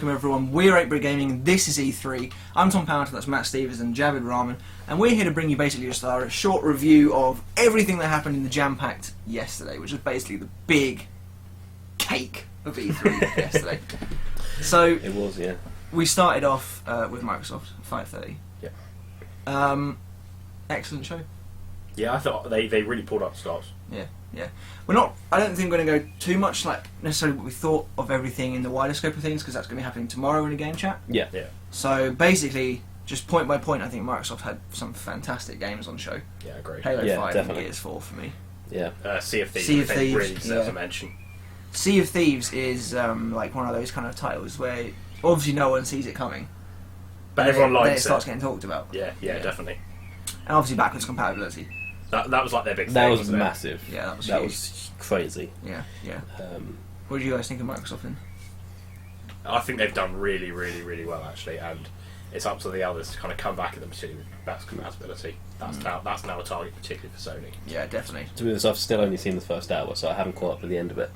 welcome everyone. We're 8-Bit Gaming, this is E3. I'm Tom Powerton, that's Matt Stevens and Javid Rahman, and we're here to bring you basically just a short review of everything that happened in the jam-packed yesterday, which is basically the big cake of E3 yesterday. So it was, yeah. We started off with Microsoft at 5:30. Yeah. Excellent show. Yeah, I thought they really pulled up the stops. Yeah. We're not. I don't think we're going to go too much like necessarily what we thought of everything in the wider scope of things, because that's going to be happening tomorrow in a game chat. Yeah. So basically, just point by point, I think Microsoft had some fantastic games on show. Yeah, I agree. Halo 5 definitely. and Gears 4 for me. Yeah. Sea of Thieves. Sea of I think Thieves, really deserves a mention. Sea of Thieves is like one of those kind of titles where obviously no one sees it coming, But everyone then likes it starts getting talked about. Yeah, definitely. And obviously backwards compatibility. That was like their big thing. That was wasn't it? massive. Yeah, that was That huge. was crazy. Yeah. Um, What did you guys think of Microsoft then? I think they've done really, really, really well actually, and it's up to the others to kind of come back at them, particularly with backwards compatibility. That's now a target, particularly for Sony. Yeah, definitely. to be honest, I've still only seen the first hour, so I haven't caught up with the end of it.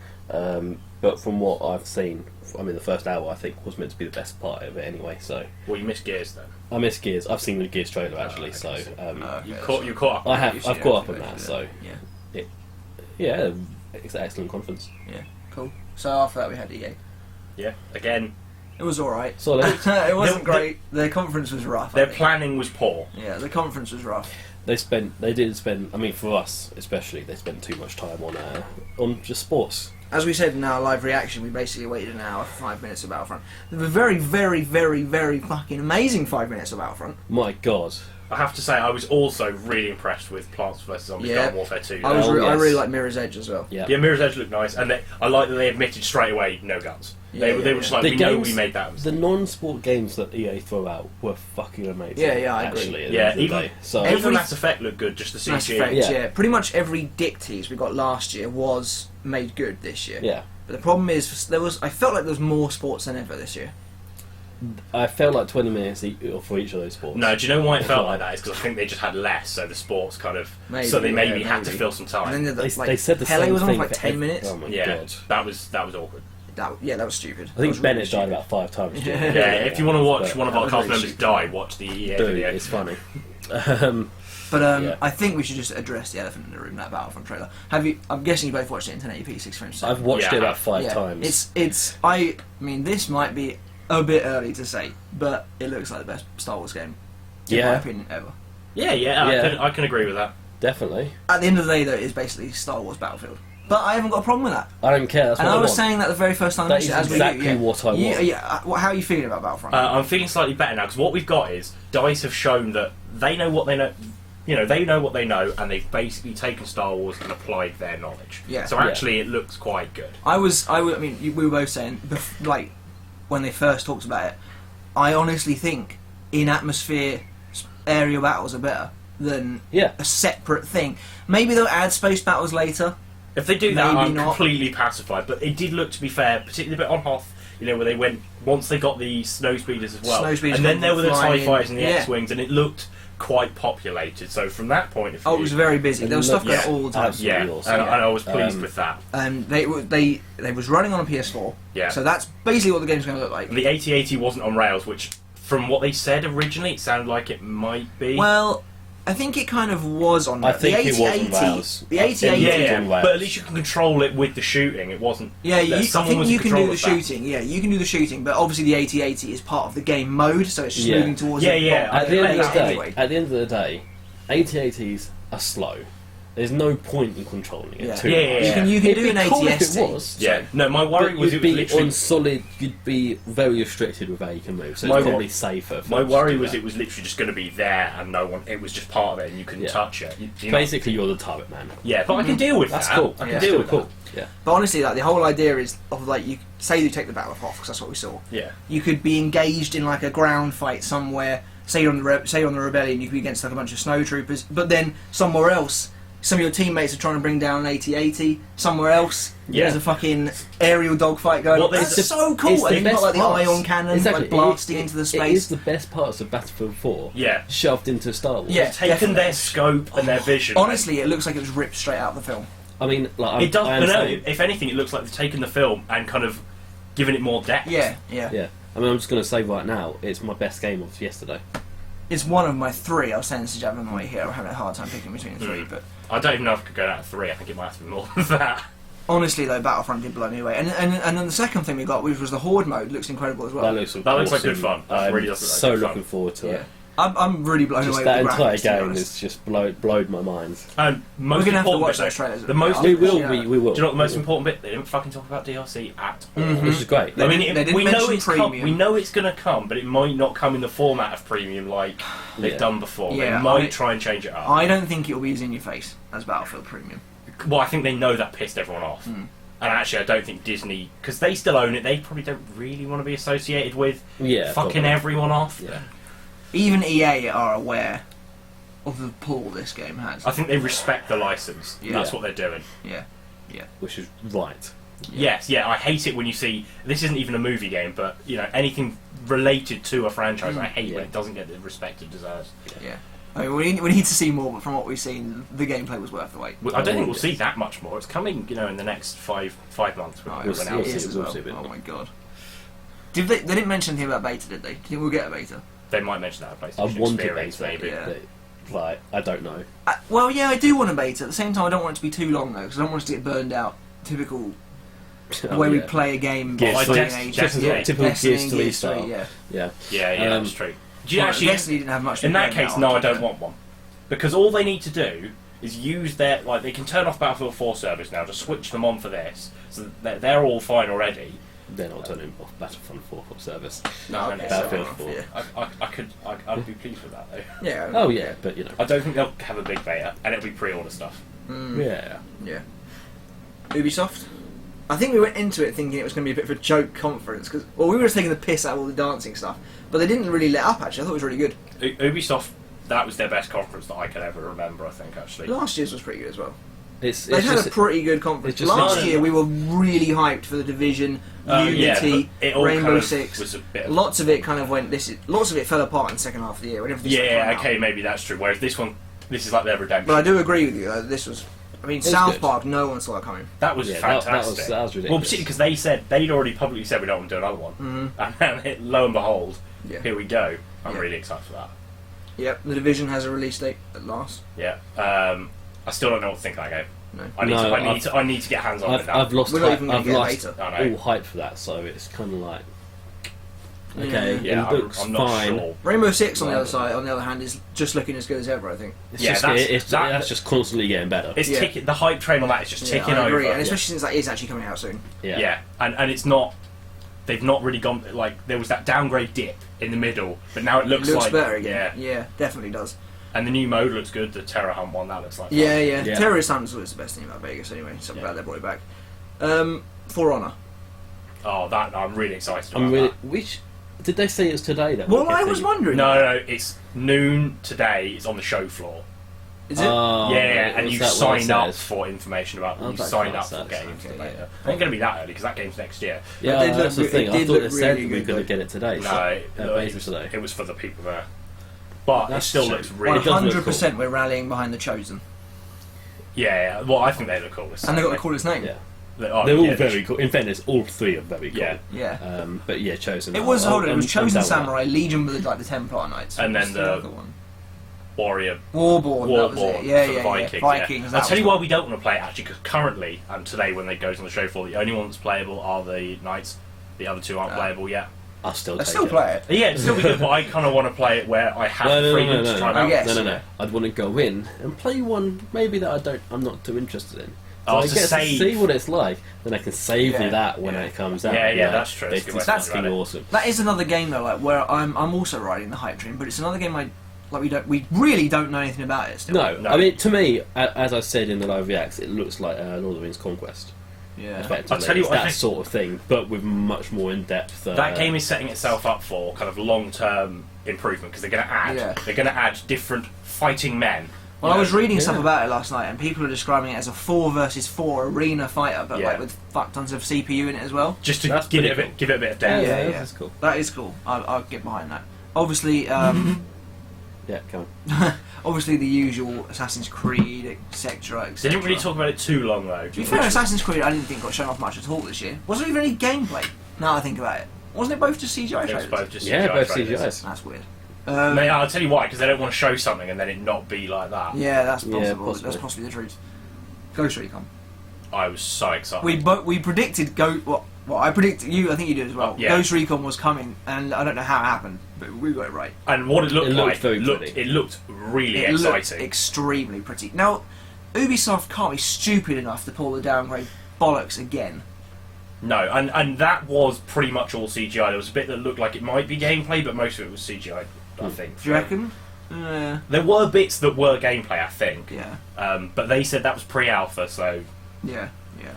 But from what I've seen, I mean, the first hour I think was meant to be the best part of it anyway. So Well, you missed Gears then. I miss Gears. I've seen the Gears trailer actually, okay, so You Okay, caught up. I've caught up on that. So yeah. yeah, it's an excellent conference. Yeah, cool. So after that we had EA. Yeah, again, It was alright. Solid. It wasn't The- great. The conference was rough. I their think. planning was poor. Yeah, the conference was rough. They did spend. I mean, for us especially, they spent too much time on just sports. As we said in our live reaction, we basically waited an hour for 5 minutes of Battlefront. There were very, very, very, very fucking amazing 5 minutes of Battlefront. My God. I have to say, I was also really impressed with Plants vs Zombies Yeah. Garden Warfare 2. I Oh, really yes. like Mirror's Edge as well. Yeah. Yeah, Mirror's Edge looked nice, and I like that they admitted straight away no guns. They were just like, The we know games- we made that. The non-sport games that EA throw out were fucking amazing. Yeah, I agree. Actually, at the Yeah, end of the even- day. So Even Mass Effect looked good, just the CG. Mass Effect, Yeah. yeah. Pretty much every dick tease we got last year was made good this year. yeah, But the problem is, I felt like there was more sports than ever this year. I felt like 20 minutes for each of those sports. No, do you know why it felt like that? It's because I think they just had less, so the sports kind of... Maybe, so they maybe yeah, had to maybe. fill some time. And then They said the Pele same was on thing for like for 10 minutes. Oh my Yeah, God. that was awkward. That was stupid. I That think was Bennett really died stupid. about 5 times. Yeah. Yeah, if you want to watch one of that our was cast really members stupid. die, watch the EA Dude, video. it's funny. But Yeah. I think we should just address the elephant in the room, that Battlefront trailer. I'm guessing you both watched it in 1080p, 6 frames per I've second. watched Yeah, it about 5 Yeah, times. I mean, this might be a bit early to say, but it looks like the best Star Wars game, in my Yeah. opinion, ever. Yeah, Yeah. I can agree with that. Definitely. At the end of the day, though, it's basically Star Wars Battlefield. But I haven't got a problem with that. I don't care. That's And what I I was want. saying that the very first time That I watched is it, as exactly we, what I want. Yeah, how are you feeling about Battlefront? I'm feeling slightly better now, because what we've got is DICE have shown that they know what they know. You know, they know what they know, and they've basically taken Star Wars and applied their knowledge. Yeah. So actually, it looks quite good. I mean, we were both saying, like, when they first talked about it, I honestly think in atmosphere, aerial battles are better than Yeah. a separate thing. Maybe they'll add space battles later. If they do that, Maybe I'm not. completely pacified. But it did look, to be fair, particularly a bit on Hoth, you know, where they went, once they got the snow speeders as well. Snow speeders and then there were the flying TIE in. fighters and the Yeah. X-Wings, and it looked quite populated. So from that point of view... Oh, it was very busy. There was stuff going Yeah. all the time. Absolutely. Yeah, awesome. and I was pleased Um, with that. They was running on a PS4. Yeah. So that's basically what the game's going to look like. The 8080 wasn't on rails, which, from what they said originally, it sounded like it might be. Well, I think it kind of was on. I think the it was on 8080. rails. The I think 8080. yeah, it was yeah, on rails. but at least you can control it with the shooting. It wasn't... Yeah, I someone think was in you can control do the of that. shooting. Yeah, you can do the shooting, but obviously the 8080 is part of the game mode, so it's just Yeah. moving towards Yeah, it. yeah, At the end of the day, anyway. 8080s are slow. There's no point in controlling it Yeah. too Yeah, much. yeah, yeah. You can It'd do be an cool if ATST. it was. Yeah, no, my worry But was you'd it was be literally... on solid. You'd be very restricted with how you can move, so My it's wo- probably safer. for My them to worry do was that. it was literally just going to be there and no one... It was just part of it and you couldn't Yeah. touch it. You know? Basically, you're the target man. Yeah, but I can deal with That's that. cool. I can Yeah. deal Still with cool. that. Yeah. But honestly, like the whole idea is of like you say you take the Battle of Hoth, because that's what we saw. Yeah. You could be engaged in like a ground fight somewhere. Say you're on the Rebellion, you could be against like a bunch of snowtroopers, but then somewhere else, some of your teammates are trying to bring down an 8080. Somewhere else, Yeah. there's a fucking aerial dogfight going on. Well, That's it's so cool. It's And the then you've got like best the parts. ion cannon Exactly. like blasting It- into the It space. is the best parts of Battlefield 4 Yeah. shoved into Star Wars. Yeah. They've taken definitely. their scope and their vision. Honestly, it looks like it was ripped straight out of the film. I mean, like, it does. I am But no, saying- if anything, it looks like they've taken the film and kind of given it more depth. Yeah. Yeah. I mean, I'm just going to say right now, it's my best game of yesterday. It's one of my 3. I was saying to Jav on the way here. I'm having a hard time picking between the 3, but I don't even know if I could go down to 3. I think it might have to be more than that. honestly, though, Battlefront did blow me away. And then the second thing we got, which was the Horde mode, looks incredible as well. That looks like awesome. good fun. That really does look like so good fun. looking forward to it. I'm really blown Just away that with the entire graphics, to be game honest. has just blowed my mind. And most We're going to have to important watch bit, those trailers. the most We will. Yeah. We will. Do you know what the most important bit? They didn't fucking talk about DLC at all. Which is great. They I mean, didn't we know mention it's premium. we know it's going to come, but it might not come in the format of premium like they've Yeah. done before. Yeah, they might try and change it up. I don't think it'll be as in your face as Battlefield Premium. Well, I think they know that pissed everyone off. And actually, I don't think Disney, because they still own it, they probably don't really want to be associated with Yeah, fucking probably. everyone off. Yeah. Even EA are aware of the pull this game has. I think they respect the license. Yeah. That's what they're doing. Yeah. Which is right. Yes, yeah, I hate it when you see this isn't even a movie game, but you know anything related to a franchise. I hate when Yeah. it doesn't get the respect it deserves. Yeah. I mean, we need to see more, but from what we've seen, the gameplay was worth the wait. I don't think we'll see that much more. It's coming, you know, in the next five months. Oh, We'll it announce is it. as we'll well. see a bit Oh more. my god. They didn't mention anything about beta, did they? Do you think we'll get a beta? They might mention that at I PlayStation wanted Experience, beta, maybe. Yeah. Like, I don't know. Well, yeah, I do want a beta. At the same time, I don't want it to be too long, though, because I don't want us to get burned out. Typical the way we play a game. Gears by three. playing age. Destiny. Yeah, Typical Destiny, Gears 3 style. yeah. Yeah. Yeah, Um, that's true. Do you Well, actually? Destiny didn't have much. In that to play case, about, no, I but- don't want one. Because all they need to do is use their they can turn off Battlefield 4 servers now, just switch them on for this, so that they're all fine already. They're not turning off Battlefront 4 for service. No, Okay, Battlefield fair enough, 4. yeah. I'd be pleased with that though. Yeah. Oh yeah, but you know. I don't think they'll have a big beta, and it'll be pre-order stuff. Yeah. Yeah. Ubisoft? I think we went into it thinking it was going to be a bit of a joke conference, because we were just taking the piss out of all the dancing stuff, but they didn't really let up, actually. I thought it was really good. Ubisoft, that was their best conference that I could ever remember, I think, actually. Last year's was pretty good as well. It's They've had just, a pretty good conference. it's just Last not- year we were really hyped for the Division, Yeah, Unity, but it all Rainbow kind of Six. was a bit of- Lots of it kind of went. Lots of it fell apart in the second half of the year. When everything started Yeah, coming okay, out. maybe that's true. Whereas this one, this is like their redemption. But I do agree with you. This was. I mean, was South good. Park. No one saw it coming. That was Yeah, fantastic. that was ridiculous. Well, particularly because they said they'd already publicly said we don't want to do another one, and then lo and behold, Yeah. here we go. I'm Yeah. really excited for that. Yep. The Division has a release date at last. Yeah, I still don't know what to think of that game. No. I need to get hands on with that. I've lost We're not hype. even gonna I've get lost later. I know. all hype for that, so it's kind of like okay, Yeah, it looks I'm not fine. sure. Rainbow Six on the Right. other side, on the other hand, is just looking as good as ever. I think. It's Yeah, just, that's- that's just constantly getting better. It's Yeah. ticking. The hype train on that is just ticking I agree, over. and especially since that is actually coming out soon. Yeah, and it's not. They've not really gone like there was that downgrade dip in the middle, but now it looks, It looks like better again. Yeah, Yeah, definitely does. and the new mode looks good. The Terror Hunt one that looks like fun. Yeah. Yeah. Terrorist Hunt was the best thing about Vegas anyway. Something Yeah. about they brought it back. For Honor. Oh, that I'm really excited about I'm really. that. Which did they say it's today? That Well, we're I was getting? wondering. No, it's noon today. It's on the show floor. Is it? Oh, Yeah, and was you that what it sign up says? for information about. Oh, You that's sign what up it for says. getting into the Okay, beta. yeah. It ain't going to be that early because that game's next year. Yeah, It did that's look- the thing. it I did thought look it said really we were good, going though. to get it today. No, beta today. it was for the people there, but it That's still true. looks really. It does look 100% we're rallying behind the Chosen. Yeah, well, I think they look cool. And they got the coolest name. Yeah, They're they're all very cool. In fairness, all three are very cool. Yeah. Yeah. But yeah, Chosen. It was, hold on, it was I'm Chosen down with that. Samurai, Legion with like the Templar Knights. And What's then the the- other one? Warrior. Warborn, that was it. Warborn Yeah, for yeah, the Vikings. yeah. Vikings. I'll tell you why we don't want to play it actually, because currently and today when it goes on the show floor, the only one that's playable are the Knights. The other two aren't playable yet. I'll still Let's take still it. play it. Yeah, it's still be good, but I kind of want to play it where I have the freedom to try I and guess. No. I'd want to go in and play one maybe that I'm not too interested in. Oh, I to get to save. see what it's like, then I can save Yeah, me that when yeah. it comes out. Yeah, that's true. That's a good way It's to think fucking about it. awesome. That is another game though, like where I'm also riding the hype train, but it's another game we really don't know anything about it still. No, I mean to me, as I said in the live reacts, it looks like Lord of the Rings Conquest. Yeah. Effectively, I'll tell you it's what I that think- sort of thing, but with much more in depth. That game is setting itself up for kind of long-term improvement because they're going to add different fighting men. Well, I was reading Yeah. stuff about it last night, and people are describing it as a 4 versus 4 arena fighter, but Yeah. like with fuck tons of CPU in it as well. Just to That's give it, pretty give it a bit of Yeah, depth. Yeah. that's cool. That is cool. I'll get behind that. Obviously, Yeah, come on. obviously the usual Assassin's Creed, etc. They didn't really talk about it too long though. To be fair, Assassin's Creed I didn't think got shown off much at all this year. Was there even any gameplay? Now I think about it. Wasn't it both just CGI It was trailers? both just Yeah, CGI both trailers. CGIs. That's weird. I'll tell you why, because they don't want to show something and then it not be like that. Yeah, that's Yeah, possible. possibly. That's possibly the truth. Ghost Recon. I was so excited. We predicted Well, I predicted you. I think you did as well. Yeah. Ghost Recon was coming, and I don't know how it happened, but we got it right. And what it looked looked like, very pretty. it looked really It looked exciting. extremely pretty. Now, Ubisoft can't be stupid enough to pull the downgrade bollocks again. No, and that was pretty much all CGI. There was a bit that looked like it might be gameplay, but most of it was CGI, I think. Do you reckon? There were bits that were gameplay, I think. Yeah. But they said that was pre-alpha, so... Yeah.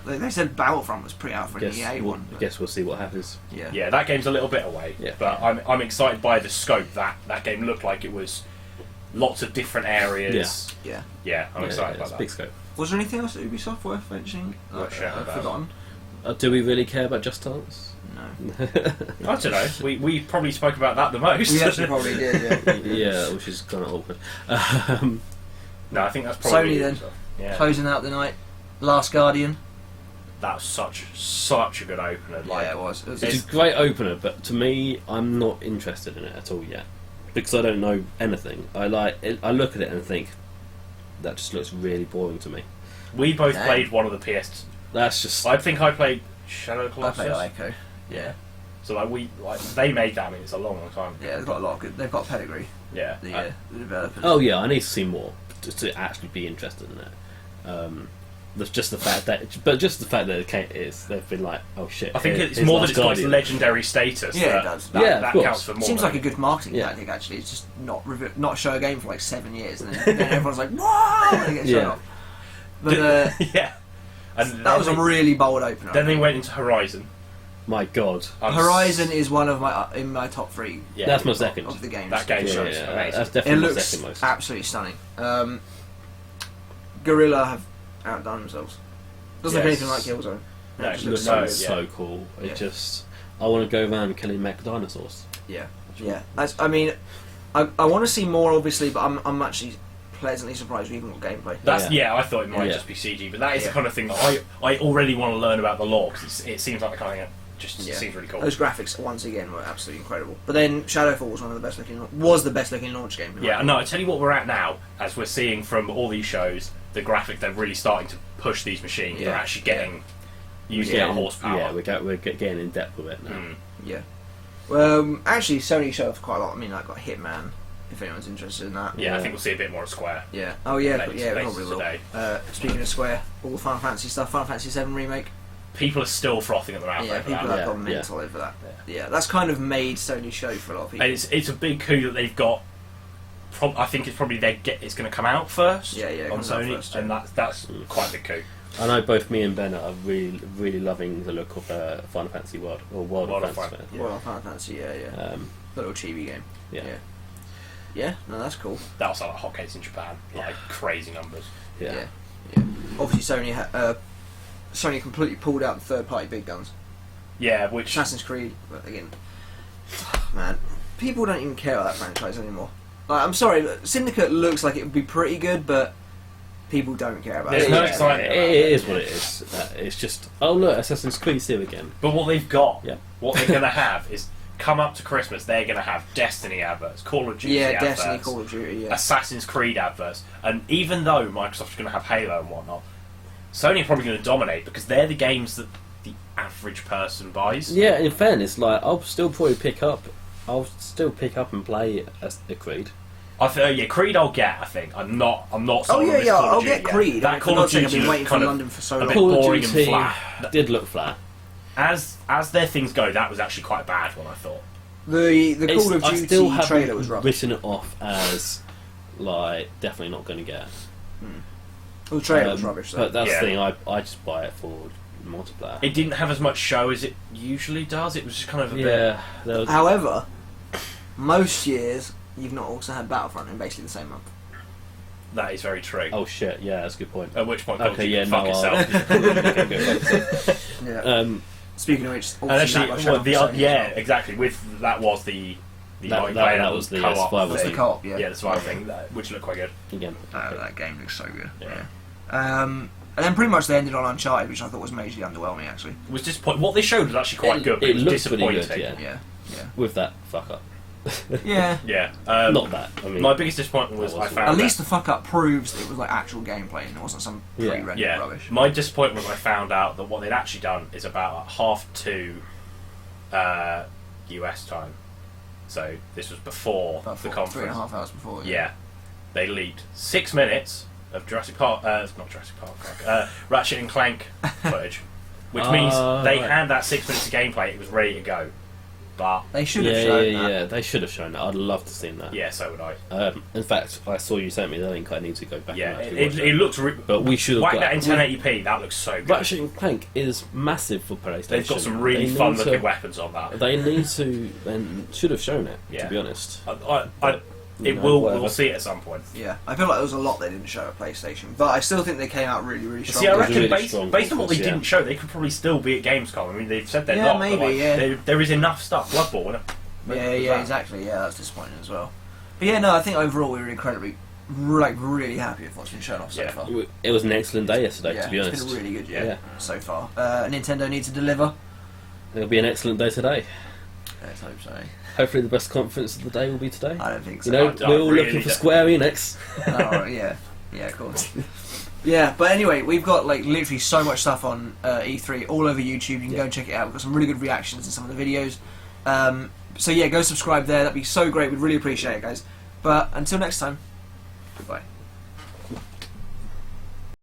They said Battlefront was pre-alpha in Guess the EA one. I guess we'll see what happens. Yeah. Yeah, that game's a little bit away. Yeah. But I'm excited by the scope. That game looked like it was lots of different areas. Yeah. Yeah, I'm excited it's about big that. scope. Was there anything else at Ubisoft worth mentioning? Not sure I've about. forgotten. Do we really care about Just Dance? No. I don't know. We probably spoke about that the most. We actually probably did, yeah. Yeah, which is kind of awkward. No, I think that's probably Sony then. Yeah. Closing out the night. Last Guardian. That was such a good opener. Like, Yeah, it was. It's a great opener, but to me, I'm not interested in it at all yet because I don't know anything. I look at it and think that just looks really boring to me. we both Dang. played one of the PS. That's just I think I played Shadow I Colossus. played Echo. Yeah. So they made that. I mean, it's a long time ago. Yeah, they've got a lot of good. They've got pedigree. Yeah. The developers. oh yeah, I need to see more to actually be interested in it. That's just the fact that they've been like, oh shit. I think it's here's more Last that it's got its Guardian. legendary status. Yeah, it that- does. That, Yeah, of that course. counts for more. Seems than like a good marketing Yeah. tactic. Actually, it's just not show a game for like 7 years, and then everyone's like, "Whoa!" and it gets shown Yeah. off. But yeah. And that was a then really bold opener. Then they went into Horizon. My God, Horizon is one of my in my top 3 Yeah, that's my second. of the games. That game Yeah, looks yeah, amazing. that's It definitely my looks second most. absolutely stunning. Guerrilla have outdone themselves. Doesn't look Yes. anything like Killzone. No, It just It looks looks so yeah. so cool. Yeah. It just, I want to go around killing mech dinosaurs. Yeah. I mean, I want to see more, obviously, but I'm actually pleasantly surprised we even got gameplay. That's Yeah. I thought it might Yeah. just be CG, but that is Yeah. the kind of thing that I already want to learn about the lore because it seems like the kind of thing that just Yeah. seems really cool. Those graphics once again were absolutely incredible. But then Shadowfall was one of the best looking launch game. in my Yeah, no, I tell you what we're at now, as we're seeing from all these shows, the graphic they're really starting to push these machines. Yeah. They're actually getting using Yeah, that horsepower. Yeah, we're getting in depth with it now. Mm. Yeah. Actually, Sony showed off quite a lot. I mean, I got Hitman. If anyone's interested in that. Yeah, I think we'll see a bit more at Square. Yeah. Oh yeah. Later- Yeah. later Probably will. today. Speaking of Square, all the Final Fantasy stuff. Final Fantasy 7 remake. People are still frothing at their mouth Yeah. over People that. have gone Yeah. mental over that. Yeah. That's kind of made Sony show for a lot of people. And it's a big coup that they've got. I think it's probably it's going to come out first. Yeah, it on comes out Sony, first, and yeah. that's quite a big coup. I know both me and Ben are really loving the look of Final Fantasy World or World World of of Fantasy. Fan- Well, Final Fantasy. Yeah. Little chibi game. Yeah. Yeah. No, that's cool. That'll sell like hotcakes in Japan, like crazy numbers. Yeah. Yeah. Obviously, Sony completely pulled out the third-party big guns. Yeah, which Assassin's Creed, but again, man, people don't even care about that franchise anymore. Like, I'm sorry, but Syndicate looks like it would be pretty good, but people don't care about There's it. no excitement. It is what it is. It's just, oh look, Assassin's Creed's here again. But what they've got, Yeah. what they're going to have is come up to Christmas. They're going to have Destiny adverts, Call of Duty Yeah, adverts, Destiny, Call of Duty, yeah. Assassin's Creed adverts, and even though Microsoft's going to have Halo and whatnot, Sony are probably going to dominate because they're the games that the average person buys. Yeah, in fairness, like I'll still pick up and play a Creed. Creed I'll get. I think I'm not. Oh sold on yeah, this yeah, Call of I'll Duty get yet. Creed. That Call for of God's sake, Duty I've been looked waiting for kind of London for so a long. bit Call of boring and Duty flat. did look flat. As their things go, that was actually quite a bad one. I thought. The Call of I Duty still haven't trailer was rubbish. written it off as like definitely not going to get. Well, the trailer was rubbish, though. But that's Yeah. the thing. I just buy it for multiplayer. It didn't have as much show as it usually does. It was just kind of a bit. Yeah, there was, However, most years you've not also had Battlefront in basically the same month. That is very true. oh shit, yeah, that's a good point. At which point, Okay, yeah, fuck no, itself. Yeah. Speaking of which, And obviously actually, that got well, shown the off Sony as yeah, well. exactly. That was the That multiplayer was the, co-op survival That's the thing. co-op, yeah. The survival thing, which looked quite good. Again. That game looks so good. Yeah. Yeah. And then pretty much they ended on Uncharted, which I thought was majorly underwhelming, actually. It was disappointing. What they showed was actually quite good, but it it was looked pretty disappointing. good, Yeah. With that fuck up. Yeah. Yeah. Not that. I mean, My biggest disappointment was That I wasn't- found At least that- the fuck up proves that it was like actual gameplay and it wasn't some Yeah. pre-rendered rubbish. My disappointment was I found out that what they'd actually done is about like 1:30 US time. So this was before About the 3.5 conference. hours before. Yeah. They leaked 6 minutes of Jurassic Park, not Jurassic Park, Ratchet and Clank footage, which means they right. had that 6 minutes of gameplay. It was ready to go, but They should have shown that. Yeah, they should have shown that. I'd love to have seen that. yeah, so would I. In fact, I saw you sent me the link. I need to go back. Yeah, and actually watch it looks. But we should have whack got that in 1080p. That looks so good. Ratchet and Clank is massive for PlayStation. They've got some really They fun need looking to- weapons on that. They need to and should have shown it. Yeah. To be honest, It No, will. whatever. We'll see it at some point. Yeah, I feel like there was a lot they didn't show at PlayStation, but I still think they came out really, really strong. See, I was a reckon really based strong on what they conference, yeah. didn't show, they could probably still be at Gamescom. I mean, they've said they're Yeah, not. maybe, but like, yeah. there is enough stuff. Bloodborne. Yeah, exactly. Yeah, that's disappointing as well. But yeah, no, I think overall we were incredibly, really happy with what's been shown off so Yeah. far. it was an excellent day yesterday. Yeah, To be honest, it's been a really good year Yeah. so far. Nintendo needs to deliver. It'll be an excellent day today. Let's hope so. Hopefully, the best conference of the day will be today. I don't think so. You know, I we're all really looking for don't. Square Enix. Oh, yeah, of course. Yeah, but anyway, we've got like literally so much stuff on E3 all over YouTube. You can go and check it out. We've got some really good reactions to some of the videos. So yeah, go subscribe there. That'd be so great. We'd really appreciate it, guys. But until next time, goodbye.